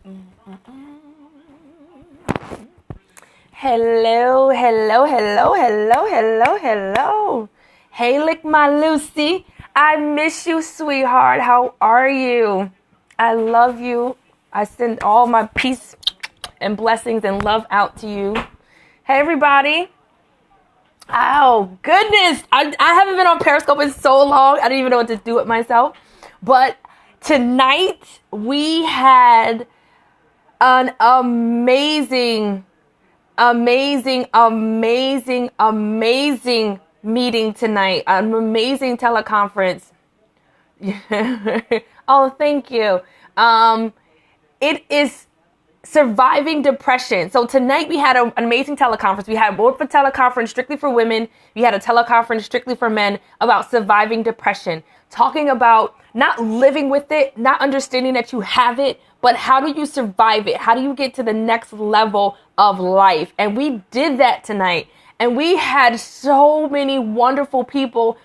Hello, hello, hello, hello, hello, hello. Hey, Lick My Lucy. I miss you, sweetheart. How are you? I love you. I send all my peace and blessings and love out to you. Hey, everybody. Oh, goodness. I haven't been on Periscope in so long. I don't even know what to do with myself. But tonight we had an amazing meeting tonight. An amazing teleconference. Oh, thank you. It is surviving depression. So tonight we had an amazing teleconference. We had both a teleconference strictly for women. We had a teleconference strictly for men about surviving depression, talking about not living with it, not understanding that you have it, but how do you survive it? How do you get to the next level of life? And we did that tonight. And we had so many wonderful people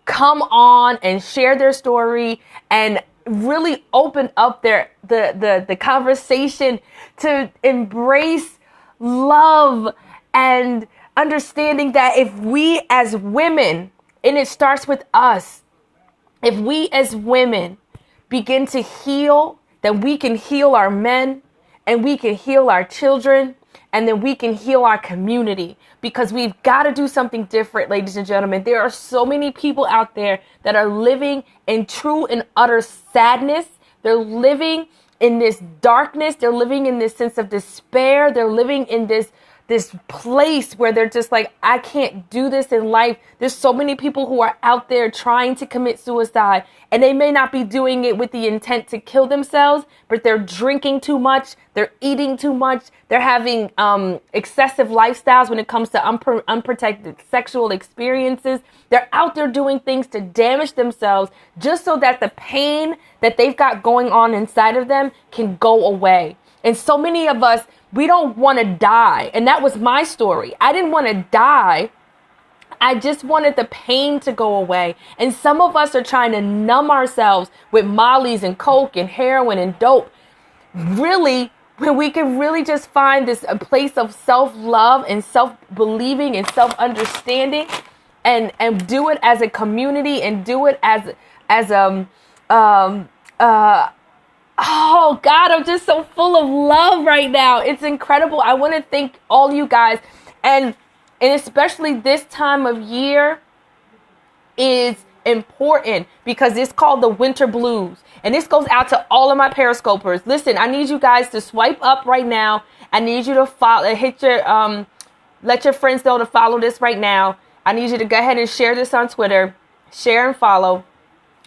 come on and share their story and really open up the conversation to embrace love and understanding that if we as women, and it starts with us, if we as women begin to heal, then we can heal our men and we can heal our children and then we can heal our community, because we've got to do something different, ladies and gentlemen. There are so many people out there that are living in true and utter sadness. They're living in this darkness. They're living in this sense of despair. They're living in this place where they're just like, I can't do this in life. There's so many people who are out there trying to commit suicide, and they may not be doing it with the intent to kill themselves, but they're drinking too much. They're eating too much. They're having excessive lifestyles when it comes to unprotected sexual experiences. They're out there doing things to damage themselves just so that the pain that they've got going on inside of them can go away. And so many of us, we don't want to die. And that was my story. I didn't want to die. I just wanted the pain to go away. And some of us are trying to numb ourselves with mollies and coke and heroin and dope. Really, when we can really just find a place of self-love and self-believing and self-understanding and do it as a community and do it as oh God, I'm just so full of love right now. It's incredible. I want to thank all you guys. And especially this time of year is important because it's called the winter blues. And this goes out to all of my Periscopers. Listen, I need you guys to swipe up right now. I need you to follow, let your friends know to follow this right now. I need you to go ahead and share this on Twitter, share and follow,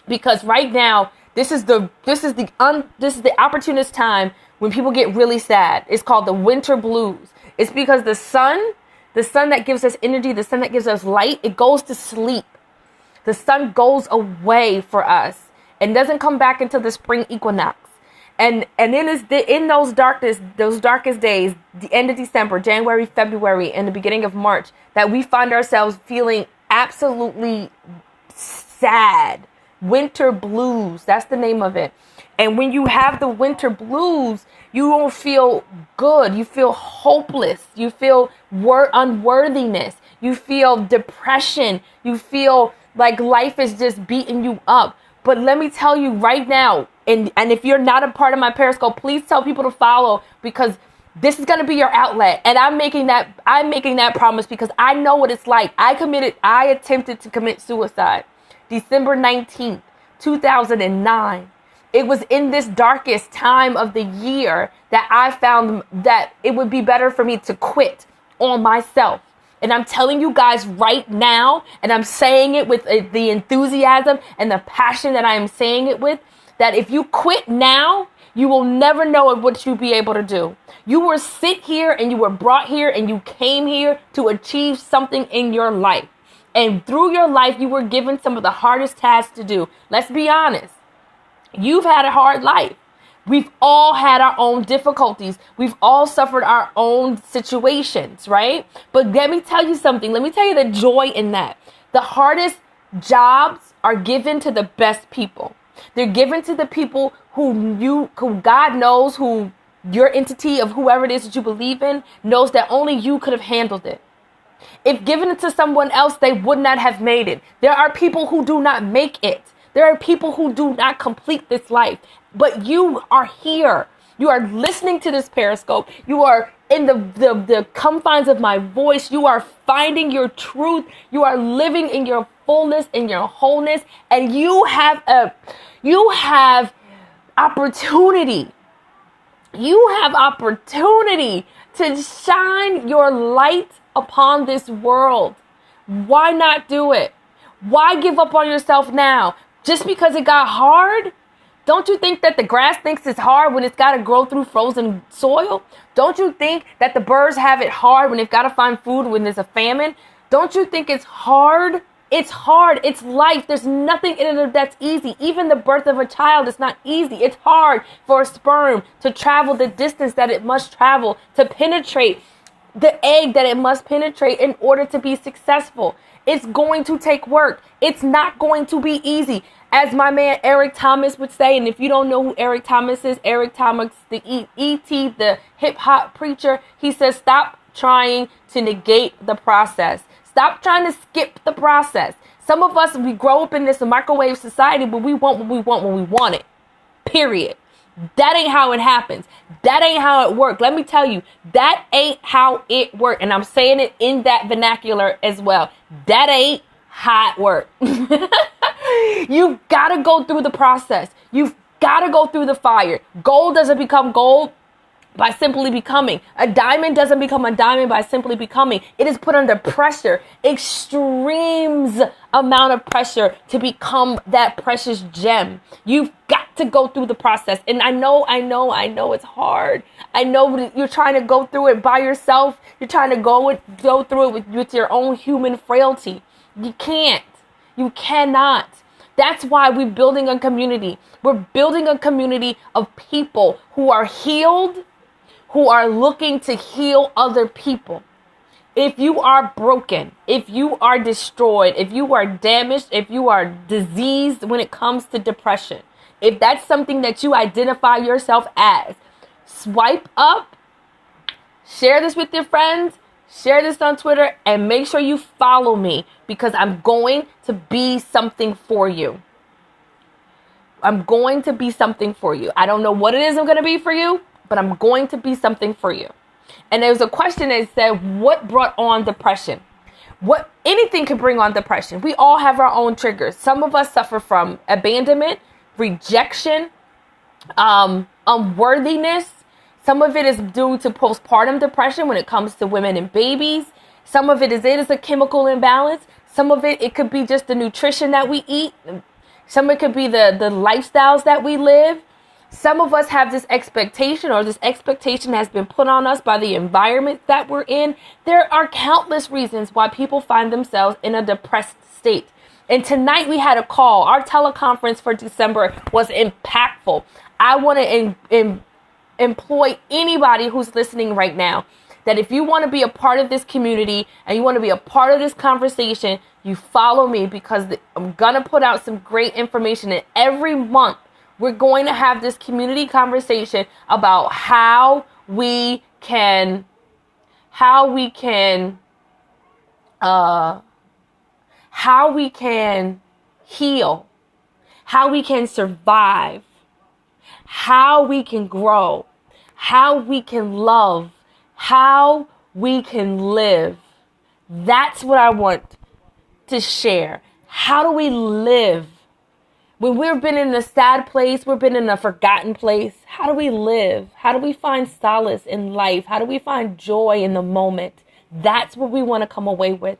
because right now, this is the opportunist time when people get really sad. It's called the winter blues. It's because the sun that gives us energy, the sun that gives us light, it goes to sleep. The sun goes away for us and doesn't come back until the spring equinox. And then it's in those darkest days, the end of December, January, February, and the beginning of March, that we find ourselves feeling absolutely sad. Winter blues, that's the name of it. And when you have the winter blues, you don't feel good. You feel hopeless. You feel unworthiness. You feel depression. You feel like life is just beating you up. But let me tell you right now, and if you're not a part of my Periscope, please tell people to follow, because this is going to be your outlet. And I'm making that promise because I know what it's like. I attempted to commit suicide December 19th, 2009. It was in this darkest time of the year that I found that it would be better for me to quit on myself. And I'm telling you guys right now, and I'm saying it with the enthusiasm and the passion that I am saying it with, that if you quit now, you will never know what you'll be able to do. You were sent here and you were brought here and you came here to achieve something in your life. And through your life, you were given some of the hardest tasks to do. Let's be honest. You've had a hard life. We've all had our own difficulties. We've all suffered our own situations, right? But let me tell you something. Let me tell you the joy in that. The hardest jobs are given to the best people. They're given to the people who God knows who your entity of whoever it is that you believe in knows that only you could have handled it. If given it to someone else, they would not have made it. There are people who do not make it. There are people who do not complete this life. But you are here. You are listening to this Periscope. You are in the confines of my voice. You are finding your truth. You are living in your fullness, in your wholeness. And you have opportunity. You have opportunity to shine your light upon this world. Why not do it? Why give up on yourself now? Just because it got hard? Don't you think that the grass thinks it's hard when it's got to grow through frozen soil? Don't you think that the birds have it hard when they've got to find food when there's a famine? Don't you think it's hard? It's hard. It's life. There's nothing in it that's easy. Even the birth of a child is not easy. It's hard for a sperm to travel the distance that it must travel, to penetrate the egg that it must penetrate in order to be successful. It's going to take work. It's not going to be easy. As my man Eric Thomas would say, and if you don't know who Eric Thomas is, Eric Thomas, the E.T., the hip hop preacher, he says, stop trying to negate the process. Stop trying to skip the process. Some of us, we grow up in this microwave society, but we want what we want when we want it. Period. That ain't how it happens. That ain't how it works. Let me tell you, that ain't how it works. And I'm saying it in that vernacular as well. That ain't how it works. You gotta go through the process. You've gotta go through the fire. Gold doesn't become gold by simply becoming. A diamond doesn't become a diamond by simply becoming. It is put under pressure, extremes amount of pressure to become that precious gem. You've got to go through the process. And I know it's hard. I know you're trying to go through it by yourself. You're trying to go through it with your own human frailty. You can't. You cannot. That's why we're building a community. We're building a community of people who are healed, who are looking to heal other people. If you are broken, if you are destroyed, if you are damaged, if you are diseased when it comes to depression, if that's something that you identify yourself as, swipe up, share this with your friends, share this on Twitter, and make sure you follow me because I'm going to be something for you. I'm going to be something for you. I don't know what it is I'm going to be for you, but I'm going to be something for you. And there was a question that said, what brought on depression? Anything can bring on depression. We all have our own triggers. Some of us suffer from abandonment, rejection, unworthiness. Some of it is due to postpartum depression when it comes to women and babies. Some of it is a chemical imbalance. Some of it could be just the nutrition that we eat. Some of it could be the lifestyles that we live. Some of us have this expectation, or this expectation has been put on us by the environment that we're in. There are countless reasons why people find themselves in a depressed state. And tonight we had a call. Our teleconference for December was impactful. I want to employ anybody who's listening right now that if you want to be a part of this community and you want to be a part of this conversation, you follow me because I'm going to put out some great information. And every month we're going to have this community conversation about how we can heal, how we can survive, how we can grow, how we can love, how we can live. That's what I want to share. How do we live? When we've been in a sad place, we've been in a forgotten place, how do we live? How do we find solace in life? How do we find joy in the moment? That's what we want to come away with.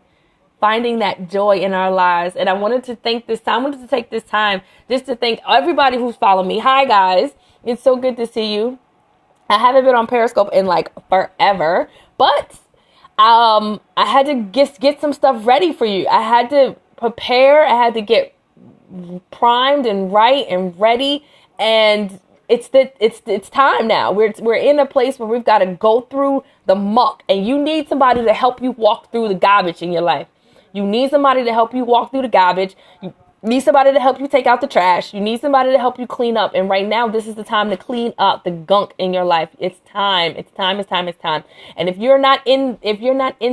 Finding that joy in our lives. And I wanted to take this time just to thank everybody who's followed me. Hi, guys. It's so good to see you. I haven't been on Periscope in like forever, but I had to get some stuff ready for you. I had to prepare. I had to get primed and right and ready. And it's time now. We're in a place where we've got to go through the muck, and you need somebody to help you walk through the garbage in your life. You need somebody to help you walk through the garbage. You need somebody to help you take out the trash. You need somebody to help you clean up. And right now, this is the time to clean up the gunk in your life. It's time. It's time. It's time. It's time. And if you're not in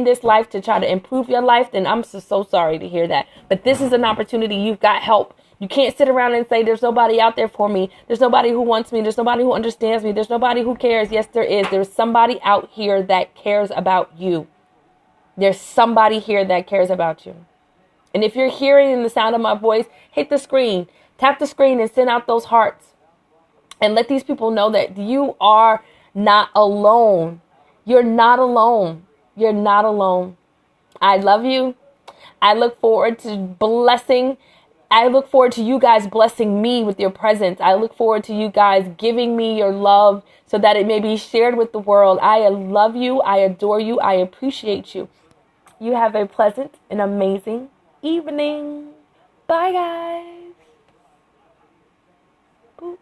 this life to try to improve your life, then I'm so sorry to hear that. But this is an opportunity. You've got help. You can't sit around and say, there's nobody out there for me. There's nobody who wants me. There's nobody who understands me. There's nobody who cares. Yes, there is. There's somebody out here that cares about you. There's somebody here that cares about you. And if you're hearing the sound of my voice, hit the screen. Tap the screen and send out those hearts. And let these people know that you are not alone. You're not alone. You're not alone. I love you. I look forward to I look forward to you guys blessing me with your presence. I look forward to you guys giving me your love so that it may be shared with the world. I love you. I adore you. I appreciate you. You have a pleasant and amazing evening. Bye, guys. Boop.